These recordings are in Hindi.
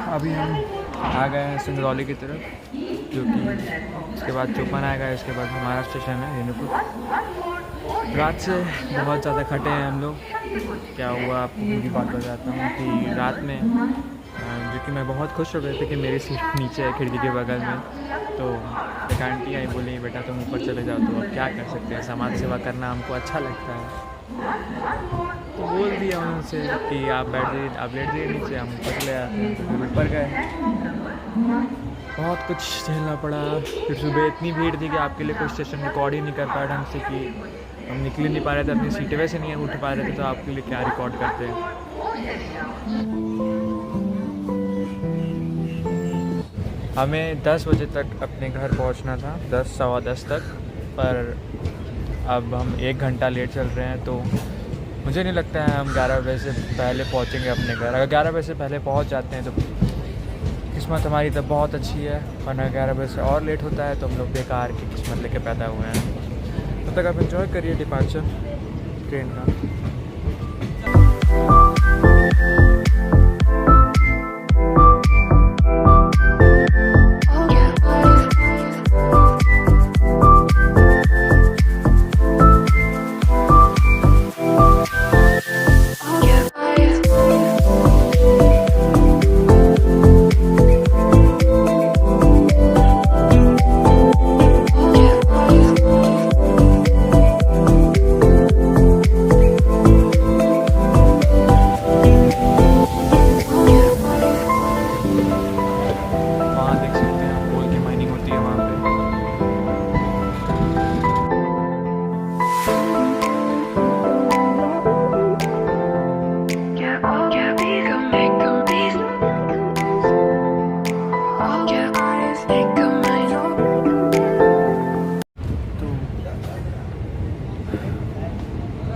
अभी हम आ गए हैं सिंगरौली की तरफ, जो कि इसके बाद चौपन आएगा। इसके बाद हमारा स्टेशन है रेणुकूट। रात से बहुत ज़्यादा खटे हैं हम लोग। क्या हुआ आपको पूरी बात बताता हूँ कि रात में जो कि मैं बहुत खुश हो गए थे कि मेरी सीट नीचे है खिड़की के बगल में। तो एक आंटी आई, बोली बेटा तुम ऊपर चले जाओ। तो अब क्या कर सकते हैं, समाज सेवा करना हमको अच्छा लगता है। तो बोल दिया उनसे कि आप लेट जाइए नीचे, हम ऊपर चले आते हैं। तो ऊपर गए, बहुत कुछ झेलना पड़ा। फिर सुबह इतनी भीड़ थी कि आपके लिए कोई स्टेशन रिकॉर्ड ही नहीं कर पाया ढंग से, कि हम निकल ही नहीं पा रहे थे, अपनी सीटें वैसे नहीं उठ पा रहे थे, तो आपके लिए क्या रिकॉर्ड करते हैं। हमें 10 बजे तक अपने घर पहुंचना था, 10 सवा 10 तक, पर अब हम 1 घंटा लेट चल रहे हैं। तो मुझे नहीं लगता है हम 11 बजे से पहले पहुंचेंगे अपने घर। अगर 11 बजे से पहले पहुंच जाते हैं तो किस्मत हमारी तब बहुत अच्छी है, वरना 11 बजे से और लेट होता है तो हम लोग बेकार की किस्मत लेके पैदा हुए हैं। तब तक आप एंजॉय करिए डिपार्चर ट्रेन का।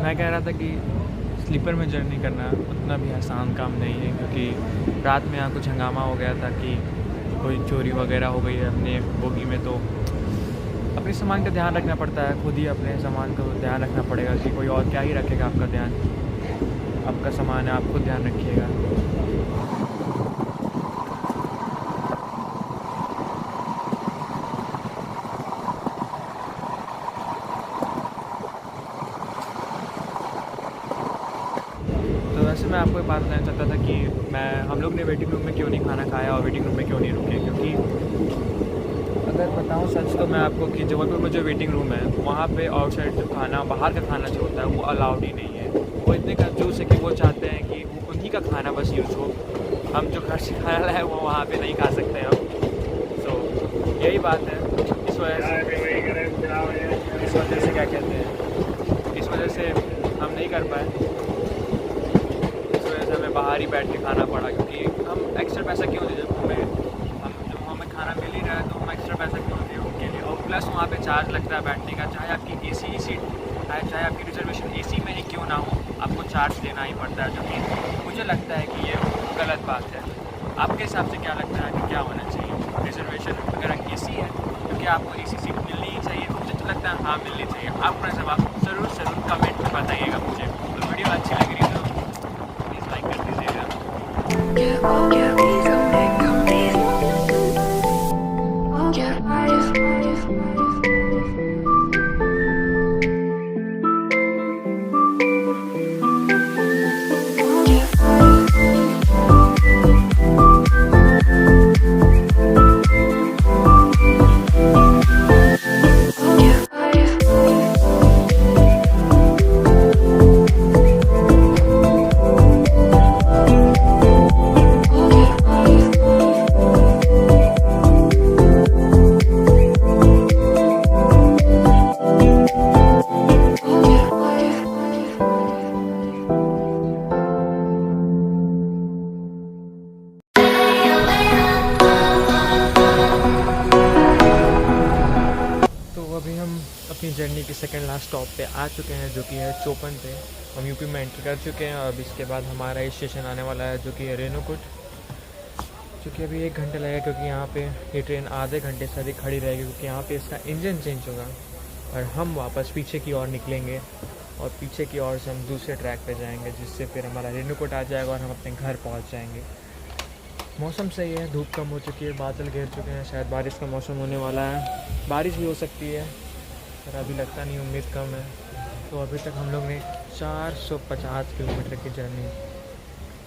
मैं कह रहा था कि स्लीपर में जर्नी करना उतना भी आसान काम नहीं है, क्योंकि रात में यहाँ कुछ हंगामा हो गया था कि कोई चोरी वगैरह हो गई है अपने बोगी में। तो अपने सामान का ध्यान रखना पड़ता है, खुद ही अपने सामान का ध्यान रखना पड़ेगा कि कोई और क्या ही रखेगा आपका ध्यान। आपका सामान है, आप खुद ध्यान रखिएगा। तो वैसे मैं आपको एक बात बताना चाहता था कि हम लोग ने वेटिंग रूम में क्यों नहीं खाना खाया और वेटिंग रूम में क्यों नहीं रुके। क्योंकि अगर बताऊँ सच तो मैं आपको कि जबलपुर में जो वेटिंग रूम है वहाँ पे आउटसाइड जो खाना, बाहर का खाना जो होता है वो अलाउड ही नहीं है। वो इतने कंजूस है कि वो चाहते हैं कि उन्हीं का खाना बस यूज़ हो। हम जो घर से खाना लाए वो वहाँ पे नहीं खा सकते हम। तो यही बात है। इस वजह से क्या कहते हैं, इस वजह से हम नहीं कर पाए। हमें बाहर ही बैठ के खाना पड़ा, क्योंकि हम एक्स्ट्रा पैसा क्यों दें जब हमें खाना मिल ही रहा है, तो हम एक्स्ट्रा पैसा क्यों दें उनके लिए। और प्लस वहाँ पे चार्ज लगता है बैठने का, चाहे आपकी एसी ही सीट है, चाहे आपकी रिजर्वेशन एसी में ही क्यों ना हो, आपको चार्ज देना ही पड़ता है। जो कि मुझे लगता है कि ये गलत बात है। आपके हिसाब से क्या लगता है कि क्या होना चाहिए? रिजर्वेशन अगर एसी है क्योंकि आपको एसी सीट मिलनी ही चाहिए। मुझे तो लगता है हाँ मिलनी चाहिए। आप अपना जवाब ज़रूर कमेंट में बताइएगा मुझे। तो वीडियो अच्छी लग रही है तो प्लीज़ लाइक कर दीजिएगा। अभी हम अपनी जर्नी के सेकंड लास्ट स्टॉप पे आ चुके हैं, जो कि है चौपन पे। हम यूपी में एंटर कर चुके हैं और अब इसके बाद हमारा स्टेशन आने वाला है, जो कि है रेणुकूट, जो कि अभी 1 घंटा लगेगा, क्योंकि यहाँ पे ये ट्रेन आधे घंटे से अधिक खड़ी रहेगी, क्योंकि यहाँ पे इसका इंजन चेंज होगा और हम वापस पीछे की ओर निकलेंगे और पीछे की ओर से हम दूसरे ट्रैक पे जाएंगे, जिससे फिर हमारा रेणुकूट आ जाएगा और हम अपने घर पहुँच जाएंगे। मौसम सही है, धूप कम हो चुकी है, बादल घेर चुके हैं, शायद बारिश का मौसम होने वाला है। बारिश भी हो सकती है पर अभी लगता नहीं, उम्मीद कम है। तो अभी तक हम लोग ने 450 किलोमीटर की जर्नी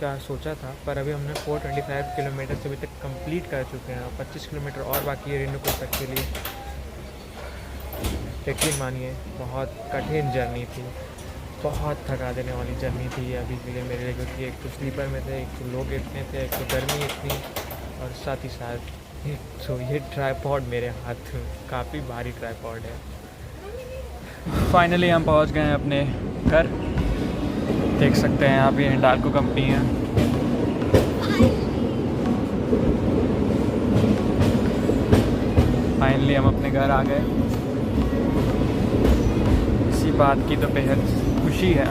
का सोचा था, पर अभी हमने 425 किलोमीटर से अभी तक कंप्लीट कर चुके हैं। 25 किलोमीटर और बाकी है रेणुकूट तक के लिए। यकीन मानिए बहुत कठिन जर्नी थी, बहुत थका देने वाली जर्नी थी अभी के लिए मेरे लिए, क्योंकि एक तो स्लीपर में थे, एक तो लोग इतने थे, एक तो गर्मी इतनी, और साथ ही साथ तो ये ट्राइपॉड मेरे हाथ काफ़ी भारी ट्राइपॉड है। फाइनली हम पहुंच गए हैं अपने घर। देख सकते हैं आप, ये हिंडाल्को कंपनी है। फाइनली हम अपने घर आ गए। इसी बात की तो बेहद खुशी है।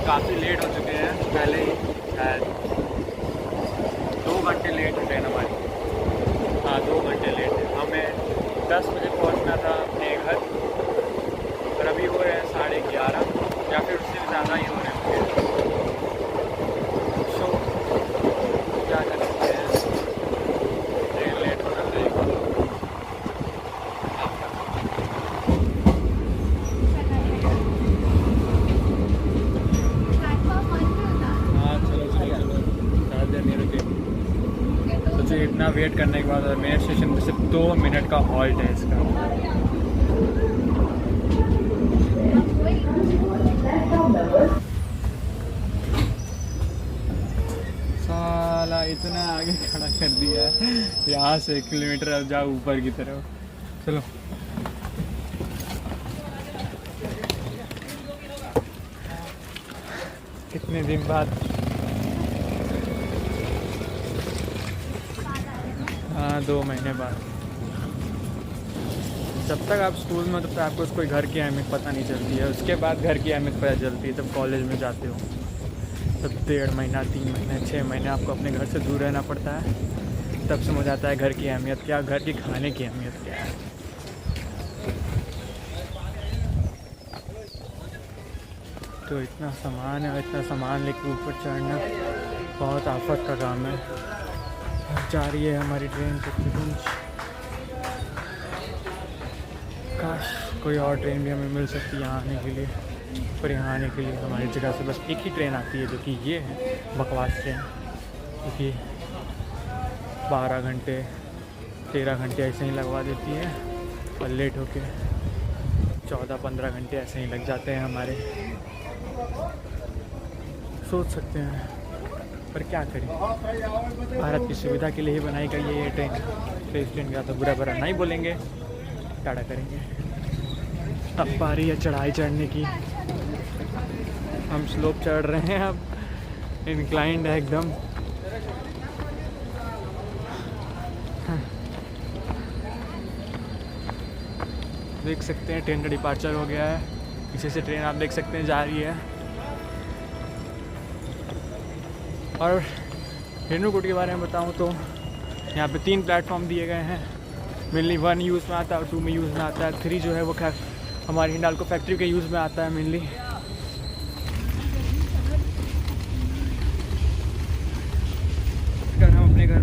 काफ़ी लेट हो चुके हैं, पहले ही 2 घंटे लेट है ट्रेन हमारी। हाँ 2 घंटे लेट है। हमें 10 बजे पहुंचना था अपने घर, और अभी हो रहे हैं 11:30 या फिर उससे भी ज़्यादा ही हो रहे हैं। सो क्या कर सकते हैं, ट्रेन लेट होना रहेगा। हाँ चलो चलो चलो, ज़्यादा देर नहीं रुके। सोचिए इतना वेट करने के बाद मेरे स्टेशन में सिर्फ 2 मिनट का हॉल्ट है इसका। साला इतना आगे खड़ा कर दिया है, यहाँ से 1 किलोमीटर अब जाओ ऊपर की तरफ। चलो कितने दिन बाद, हाँ 2 महीने बाद। जब तक आप स्कूल में, तब तक आपको कोई घर की अहमियत पता नहीं चलती है। उसके बाद घर की अहमियत पता चलती है जब कॉलेज में जाते हो। तब 1.5 महीना, 3 महीने, 6 महीने आपको अपने घर से दूर रहना पड़ता है, तब समझ आता है घर की अहमियत क्या, घर के खाने की अहमियत क्या है। तो इतना सामान है, इतना सामान लेकर ऊपर चढ़ना बहुत आफत का काम है। जा रही है हमारी ट्रेन शक्तिपुंज। काश कोई और ट्रेन भी हमें मिल सकती है यहाँ आने के लिए, पर यहाँ आने के लिए हमारी जगह से बस एक ही ट्रेन आती है, जो कि ये है बकवास ट्रेन, क्योंकि 12 घंटे 13 घंटे ऐसे ही लगवा देती है, और लेट होके 14-15 घंटे ऐसे ही लग जाते हैं हमारे। सोच सकते हैं, पर क्या करें, भारत की सुविधा के लिए ही बनाई गई है ये ट्रेन। तो इस ट्रेन का तो बुरा भरा नहीं बोलेंगे, टाटा करेंगे। अब बारी है चढ़ाई चढ़ने की। हम स्लोप चढ़ रहे हैं, अब इंक्लाइंड है एकदम। देख सकते हैं ट्रेन का डिपार्चर हो गया है। पीछे से ट्रेन आप देख सकते हैं जा रही है। और रेणुकूट के बारे में बताऊं तो यहाँ पे 3 प्लेटफॉर्म दिए गए हैं। मेनली 1 यूज़ में आता है और 2 में यूज़ में आता है। 3 जो है वो खैर हमारी हिंडाल्को फैक्ट्री के यूज़ में आता है मेनली। अगर हम अपने घर